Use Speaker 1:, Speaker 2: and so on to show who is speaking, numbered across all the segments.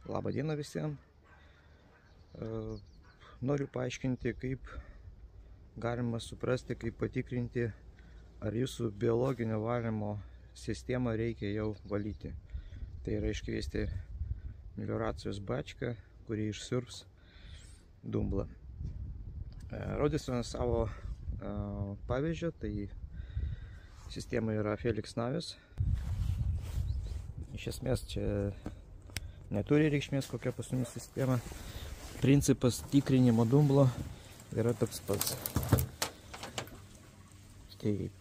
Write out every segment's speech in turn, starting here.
Speaker 1: Labą dieną visiems. Noriu paaiškinti, kaip galima suprasti, kaip patikrinti, ar jūsų biologinio valymo sistemą reikia jau valyti. Tai yra iškviesti melioracijos bačką, kuri išsiurbs dumblą. Rodysiu savo pavyzdžio, tai sistema yra Felix Navis. Iš esmės čia neturi reikšmės kokia pas mumis sistema. Principas tikrinimo dumblo yra toks pats. Taip.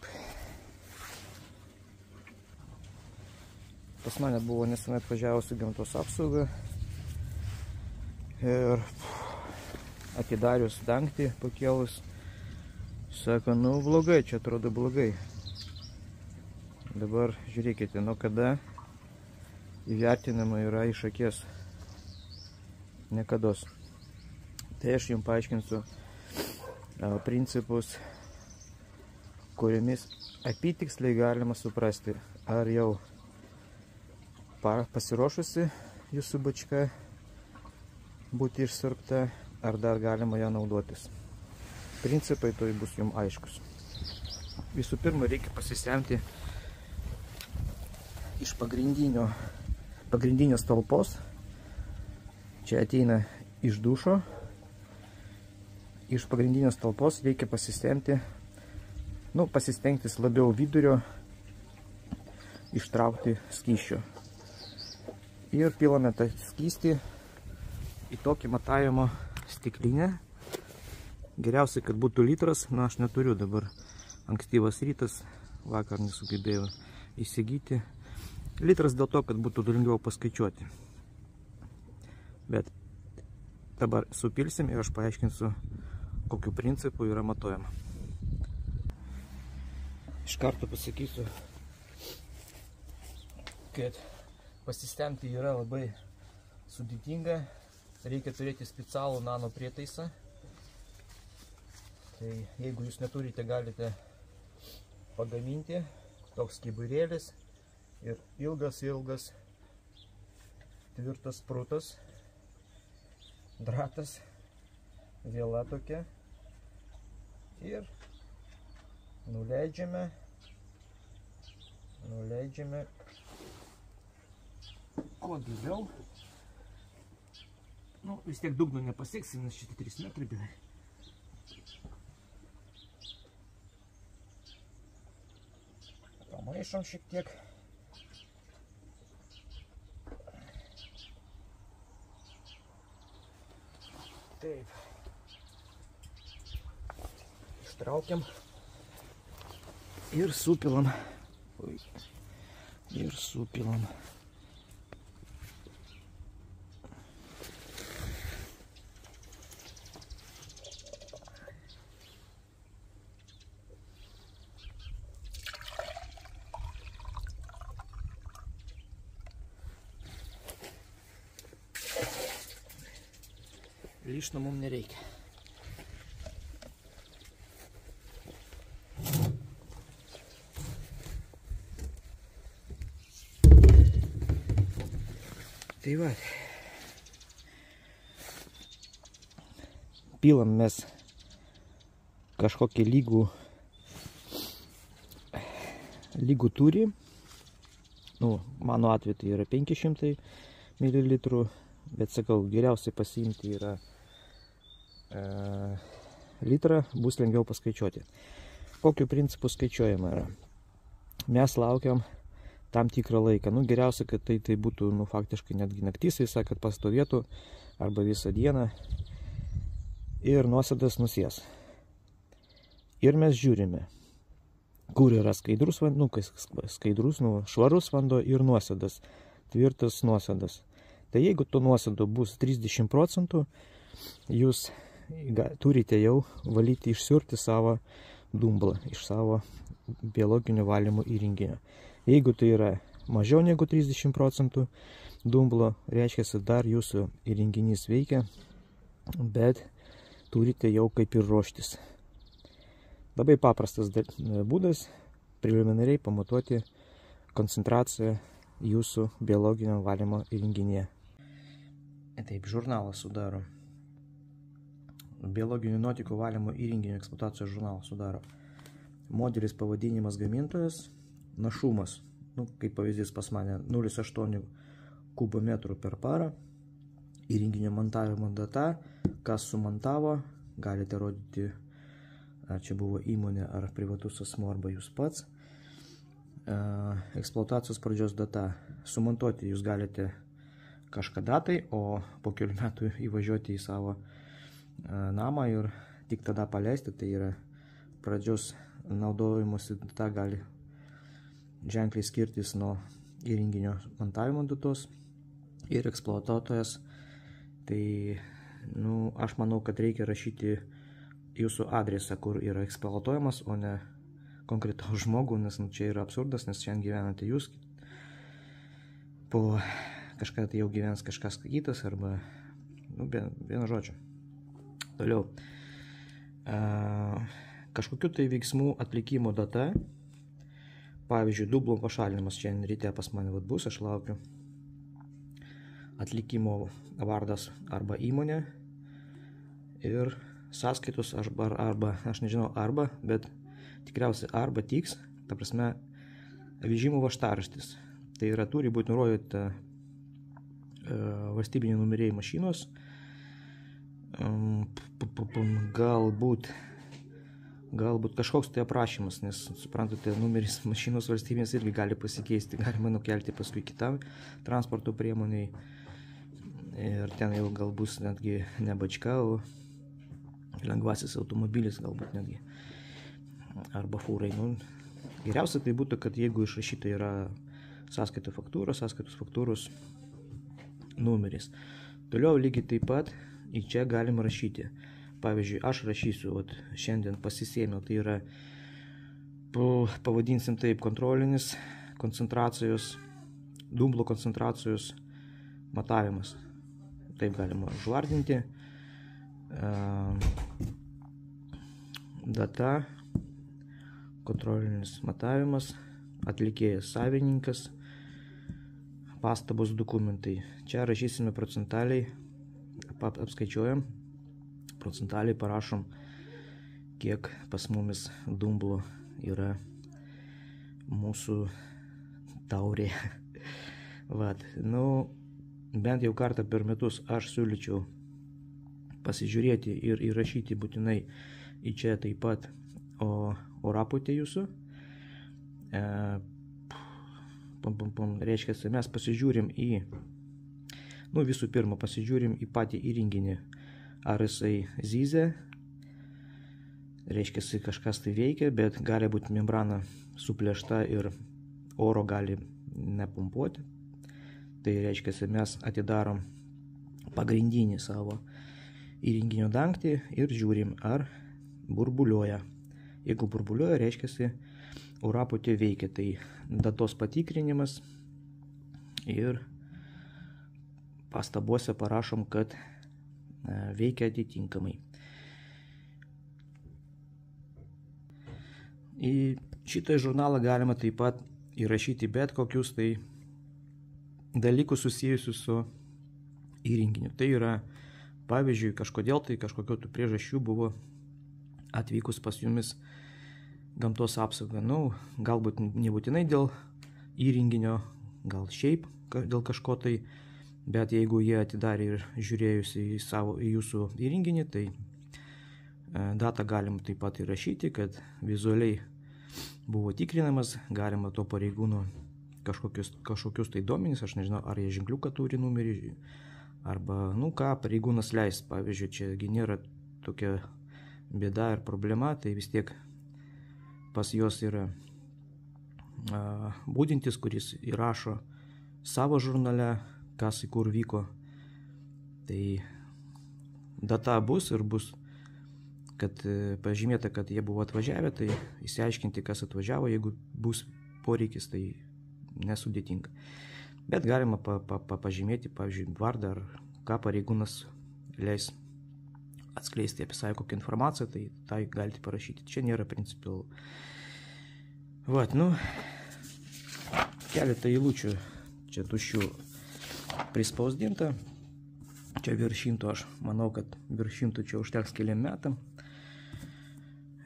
Speaker 1: Pas mane buvo nesenai atvažiavusi gamtos apsauga ir atidarius dangtį pakėlus, sako, nu blogai, čia atrodo blogai. Dabar žiūrėkite, nuo kada įvertinama yra iš akies. Nekados. Tai aš jums paaiškinsiu principus, kuriomis apytiksliai galima suprasti, ar jau pasiruošusi jūsų bačka būti išsiurbta, ar dar galima ją naudotis. Principai tai bus jums aiškus. Visų pirma, reikia pasisemti iš pagrindinės talpos. Čia ateina iš dušo. Iš pagrindinės talpos reikia pasistengtis labiau vidurio ištraukti skysčio. Ir pilame tą skystį į tokį matavimo stiklinę. Geriausiai, kad būtų litras, na aš neturiu dabar, ankstyvas rytas, vakar nesugebėjau įsigyti. Litras dėl to, kad būtų lengviau paskaičiuoti. Bet dabar supilsim ir aš paaiškinsiu, kokiu principu yra matuojama. Iš karto pasakysiu, kad pasistengti yra labai sudėtinga. Reikia turėti specialų nano prietaisą. Tai jeigu jūs neturite, galite pagaminti toks kibirėlis ir ilgas tvirtas prūtas, dratas, viela tokia. Ir nuleidžiame kuo giliau. Nu, vis tiek dugno nepasieksim, nes šitie 3 metrai beveik. Pamaišom šiek tiek. Taip. Ištraukiam ir supilam. Lyšno mums nereikia. Tai va. Pilam mes kažkokį lygų turį. Nu, mano atveju tai yra 500 ml, bet sakau, geriausiai pasiimti yra litrą, bus lengviau paskaičiuoti. Kokiu principu skaičiuojama yra? Mes laukiam tam tikrą laiką. Nu, geriausia, kad tai būtų, nu, faktiškai netgi naktis, visą, kad pastovėtų, arba visą dieną. Ir nuosėdas nusės. Ir mes žiūrime, kur yra skaidrus vanduo, švarus vanduo ir nuosėdas, tvirtas nuosėdas. Tai jeigu to nuosėdo bus 30%, jūs turite jau valyti, išsiurti savo dumblą iš savo biologinio valymo įrenginio. Jeigu tai yra mažiau negu 30% dumblo, reiškia, dar jūsų įrenginys veikia, bet turite jau kaip ir ruoštis. Labai paprastas būdas preliminariai pamatuoti koncentraciją jūsų biologinio valymo įrenginyje. Taip, žurnalą sudaro. Biologinių nuotekų valymo įrenginio eksploatacijos žurnalą sudaro. Modelis, pavadinimas, gamintojas, našumas, kaip pavyzdys pas mane, 0,8 kubometrų per parą, įrenginio montavimo data, kas sumontavo, galite rodyti, ar čia buvo įmonė, ar privatus asmuo, arba jūs pats. Eksploatacijos pradžios data, sumontuoti jūs galite kažkada tai, o po kelių metų įvažiuoti į savo namą ir tik tada paleisti, tai yra pradžios naudojimuose data gali ženkliai skirtis nuo įrenginio montavimo datos ir eksploatuotojas. Tai aš manau, kad reikia rašyti jūsų adresą, kur yra eksploatuojamas, o ne konkretaus žmogų, nes čia yra absurdas, nes šiandien gyvenate jūs, po kažką tai jau gyvens kažkas kitas, arba, vienu žodžiu. Toliau, kažkokiu tai veiksmų atlikimo data, pavyzdžiui, dumblo pašalinimas šiandien ryte pas mane bus, aš laukiu. Atlikimo vardas arba įmonė ir sąskaitos arba, aš nežinau, bet tikriausiai arba tiks, ta prasme, vežimo važtaraštis. Tai yra, turi būti nurodyta valstybiniai numeriai mašinos, galbūt kažkoks tai aprašymas, nes, suprantate, numeris mašinos valstybės irgi gali pasikeisti, galima nukelti paskui kitam transporto priemoniai ir ten jau galbūt netgi ne bačka, o lengvasis automobilis galbūt netgi, arba fūrai. Geriausia tai būtų, kad jeigu išrašyta yra sąskaitos faktūros numeris. Toliau lygiai taip pat į čia galima rašyti. Pavyzdžiui, aš rašysiu, šiandien pasisėmiau, tai yra, pavadinsim taip, kontrolinis koncentracijos, dumblo koncentracijos matavimas. Taip galima užvardinti. Data, kontrolinis matavimas, atlikėjas savininkas, pastabos dokumentai. Čia rašysime procentaliai, apskaičiuojam, procentaliai parašom, kiek pas mumis dumblo yra mūsų taurė. Bent jau kartą per metus aš siūlyčiau pasižiūrėti ir įrašyti būtinai į čia taip pat oraputę jūsų. Reiškia, mes pasižiūrim visų pirma, pasižiūrim į patį įrenginį, ar jisai zyzia, reiškia, kažkas tai veikia, bet gali būti membrana suplėšta ir oro gali nepumpuoti. Tai reiškia, mes atidarom pagrindinį savo įrenginio dangtį ir žiūrim, ar burbuliuoja. Jeigu burbuliuoja, reiškia, oraputė veikia. Tai datos patikrinimas ir pastabose parašom, kad veikia atitinkamai. Į šitą žurnalą galima taip pat įrašyti bet kokius tai dalykus susijusius su įrenginiu. Tai yra, pavyzdžiui, kažkokio priežasčių buvo atvykus pas jumis gamtos apsauga. Galbūt nebūtinai dėl įrenginio, gal šiaip dėl kažko tai, bet jeigu jie atidarė ir žiūrėjusi į jūsų įrenginį, tai datą galim taip pat įrašyti, kad vizualiai buvo tikrinamas, galima to pareigūno kažkokius tai duomenys, aš nežinau, ar jie ženkliuką turi numerį, arba, ką pareigūnas leis. Pavyzdžiui, čiagi nėra tokia bėda ir problema, tai vis tiek pas juos yra budintis, kuris įrašo savo žurnale, kas į kur vyko. Tai data bus ir bus, kad pažymėta, kad jie buvo atvažiavę, tai įsiaiškinti, kas atvažiavo, jeigu bus poreikis, tai nesudėtinga. Bet galima pažymėti, pavyzdžiui, vardą ar ką pareigūnas leis atskleisti apie save kokią informaciją, tai galite parašyti. Čia nėra principial. Keletą eilučių čia tuščių prispausdinta. Čia virš 100, aš manau, kad virš 100 čia užteks keliam metam.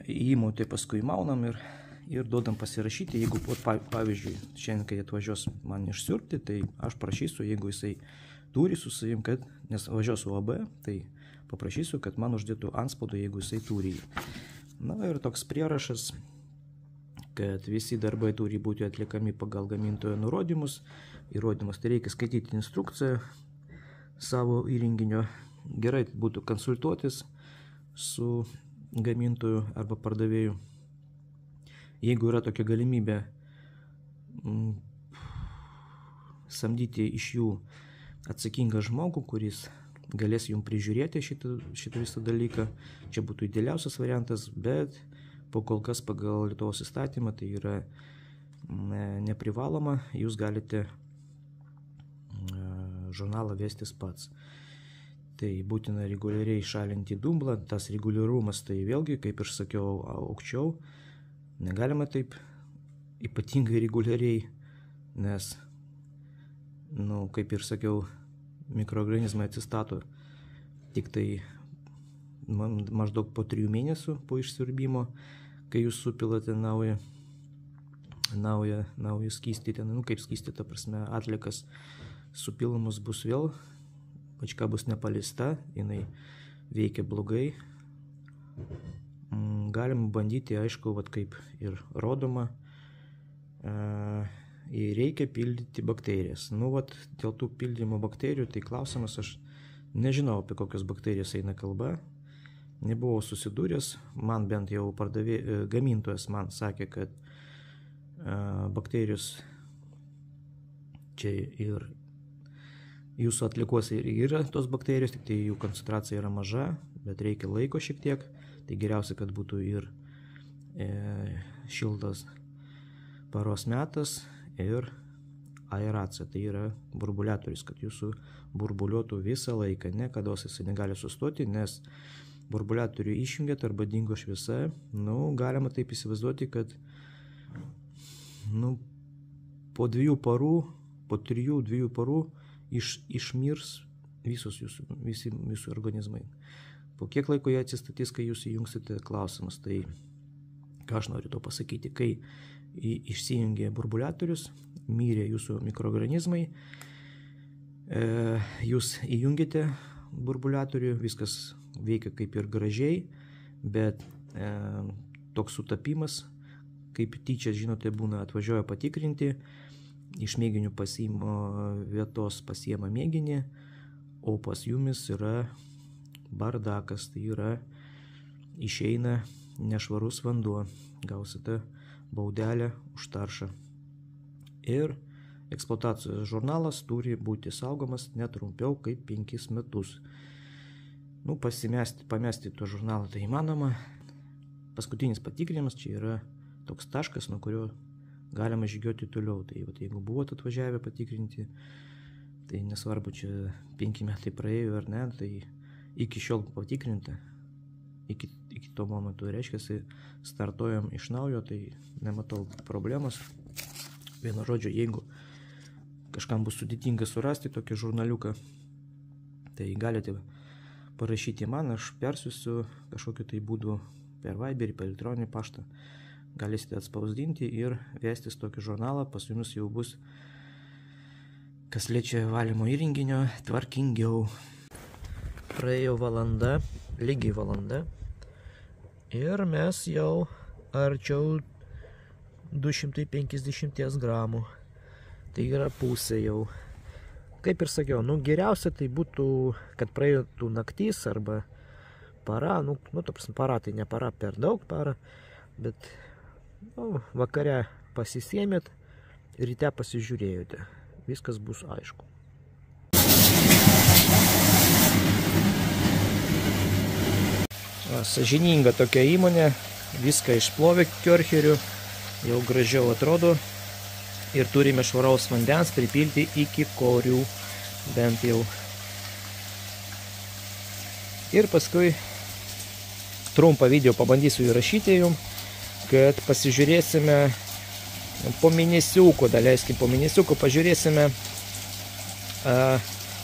Speaker 1: Įimu, tai paskui maunam ir duodam pasirašyti. Jeigu, pavyzdžiui, šiandien, kai atvažiuos man išsiurbti, tai aš prašysiu, jeigu jisai turi su savim, kad, nes važiuos UAB, tai paprašysiu, kad man uždėtų antspaudą, jeigu jisai turi. Na ir toks prierašas, kad visi darbai turi būti atliekami pagal gamintojo nurodymus. Įrodymus, tai reikia skaityti instrukciją savo įrenginio. Gerai būtų konsultuotis su gamintoju arba pardavėju. Jeigu yra tokia galimybė samdyti iš jų atsakingą žmogų, kuris galės jums prižiūrėti šitą visą dalyką, čia būtų idealiausias variantas, bet po kol kas pagal Lietuvos įstatymą tai yra neprivaloma, jūs galite žurnalą vestis pats. Tai būtina reguliariai šalinti dumblą, tas reguliarumas tai vėlgi, kaip ir sakiau, aukščiau, negalima taip ypatingai reguliariai, nes, kaip ir sakiau, mikroorganizmai atsistato tik tai maždaug po 3 mėnesių po išsiurbimo, kai jūs supilate naują skystį, kaip skystį, ta prasme, atliekas supilamus bus vėl, bačka bus nepalista, jinai veikia blogai. Galima bandyti, aišku, kaip ir rodoma, reikia pildyti bakterijas. Dėl tų pildymo bakterijų, tai klausimas, aš nežinau, apie kokios bakterijas eina kalba, nebuvau susidūręs, man bent jau gamintojas man sakė, kad bakterijos čia ir jūsų atliekose yra tos bakterijos, tik tai jų koncentracija yra maža, bet reikia laiko šiek tiek. Tai geriausia, kad būtų ir šiltas paros metas ir aeracija, tai yra burbuliatorius, kad jūsų burbuliuotų visą laiką, ne kados jisai negali sustoti, nes burbuliatorių išjungiat arba dingo šviesa, galima taip įsivaizduoti, kad po 2 parų, po 3-2 parų išmirs visi organizmai. Po kiek laiko jie atsistatys, kai jūs įjungsite, klausimas. Tai ką aš noriu to pasakyti, kai išsijungė burbuliatorius, mirė jūsų mikroorganizmai, jūs įjungite burbuliatorių, viskas veikia kaip ir gražiai, bet toks sutapimas, kaip tyčia, žinote, būna, atvažiuoja patikrinti, iš mėginių vietos pasiema mėginį, o pas jumis yra bardakas, tai yra išeina nešvarus vanduo, gausite baudelę už taršą. Ir eksploatacijos žurnalas turi būti saugomas netrumpiau kaip 5 metus. Pamesti to žurnalą tai įmanoma. Paskutinis patikrinimas čia yra toks taškas, nuo kurio galima žygiuoti toliau. Tai jeigu buvote atvažiavę patikrinti, tai nesvarbu, čia 5 metai praėjo ar ne, tai iki šiol patikrinta, iki to momento, reiškia, startuojam iš naujo, tai nematau problemos. Vienu žodžiu, jeigu kažkam bus sudėtinga surasti tokį žurnaliuką, tai galite parašyti man, aš persiųsiu kažkokiu tai būdu per Viberį, per elektroninį paštą. Galėsite atspausdinti ir vestis tokį žurnalą, pas jumis jau bus, kas liečia valymo įrenginio, tvarkingiau. Praėjo valanda, lygiai valanda, ir mes jau arčiau 250 gramų. Tai yra pusė jau. Kaip ir sakiau, geriausia tai būtų, kad praeitų naktis arba para, ta prasme, para tai ne para per daug para, bet vakare pasisėmėt, ryte pasižiūrėjote. Viskas bus aišku. Sąžininga tokia įmonė, viską išplovė kiorcheriu, jau gražiau atrodo. Ir turime švaraus vandens pripilti iki korių, bent jau. Ir paskui trumpą video pabandysiu įrašyti jums, kad pasižiūrėsime po mėnesiuko, daleiskim po mėnesiuko, pažiūrėsime,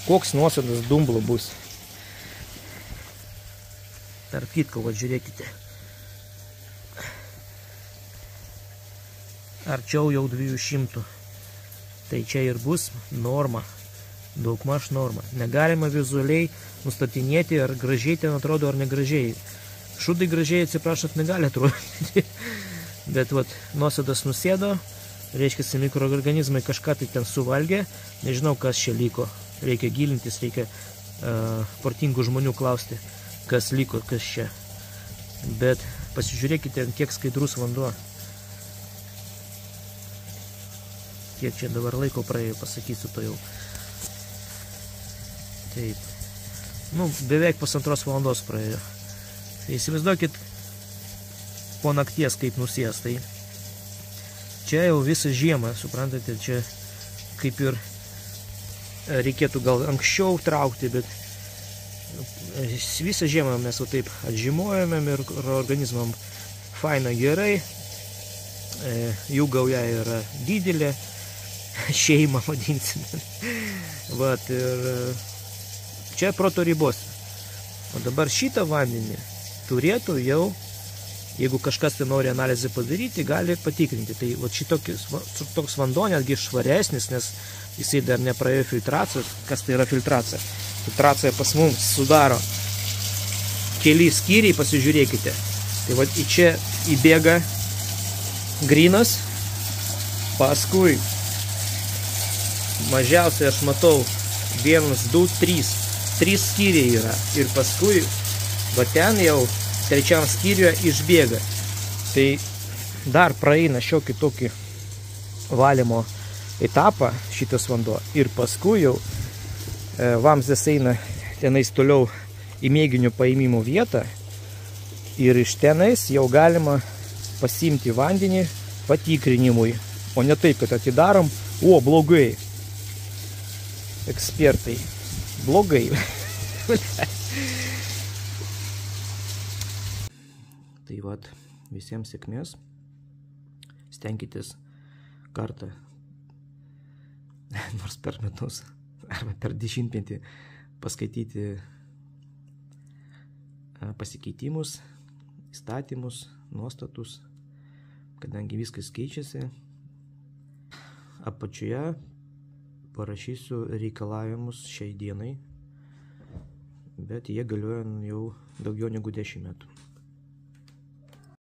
Speaker 1: koks nuosėdas dumblų bus. Tarp kitko, va žiūrėkite. Arčiau jau 200. Tai čia ir bus norma. Daugmaž norma. Negalima vizualiai nustatinėti, ar gražiai ten atrodo, ar negražiai. Šūdai gražiai, atsiprašant, negali atrodyti. Bet vat, nuosėdas nusėdo, reiškia, mikroorganizmai kažką tai ten suvalgė. Nežinau, kas čia liko. Reikia gilintis, reikia protingų žmonių klausti, kas liko, kas čia. Bet pasižiūrėkite, kiek skaidrus vanduo. Kiek čia dabar laiko praėjo, pasakysiu to jau. Taip. Nu, beveik 1,5 valandos praėjo. Tai įsivaizduokit po nakties kaip nusės. Tai čia jau visą žiemą, suprantate, čia kaip ir reikėtų gal anksčiau traukti, bet visą žiemą mes jau taip atžymojame ir organizmam faina gerai. Jų gauja yra didelė, šeima vadinsime. Vat, ir čia proto ribos. O dabar šitą vandenį turėtų jau, jeigu kažkas tai nori analizę padaryti, gali patikrinti. Tai vat šitoks vanduo netgi švaresnis, nes jisai dar nepraėjo filtracijos. Kas tai yra filtracija? Filtracija pas mums sudaro keli skyriai, pasižiūrėkite. Tai vat į čia įbėga grynas, paskui mažiausiai aš matau 1, 2, 3. 3 skyriai yra. Ir paskui va ten jau trečiam skyriuje išbėga. Tai dar praeina šiokį tokį valymo etapą šitas vanduo. Ir paskui jau vamzdis eina tenais toliau į mėginių paėmimo vietą. Ir iš tenais jau galima pasiimti vandenį patikrinimui. O ne taip, kad atidarom, o blogai. Ekspertai. Blogai. Tai vat, visiems sėkmės. Stenkitės kartą, nors per metus, arba per 10-metį paskaityti pasikeitimus, įstatymus, nuostatus, kadangi viskas keičiasi. Apačioje parašysiu reikalavimus šiai dienai, bet jie galioja jau daugiau negu 10 metų.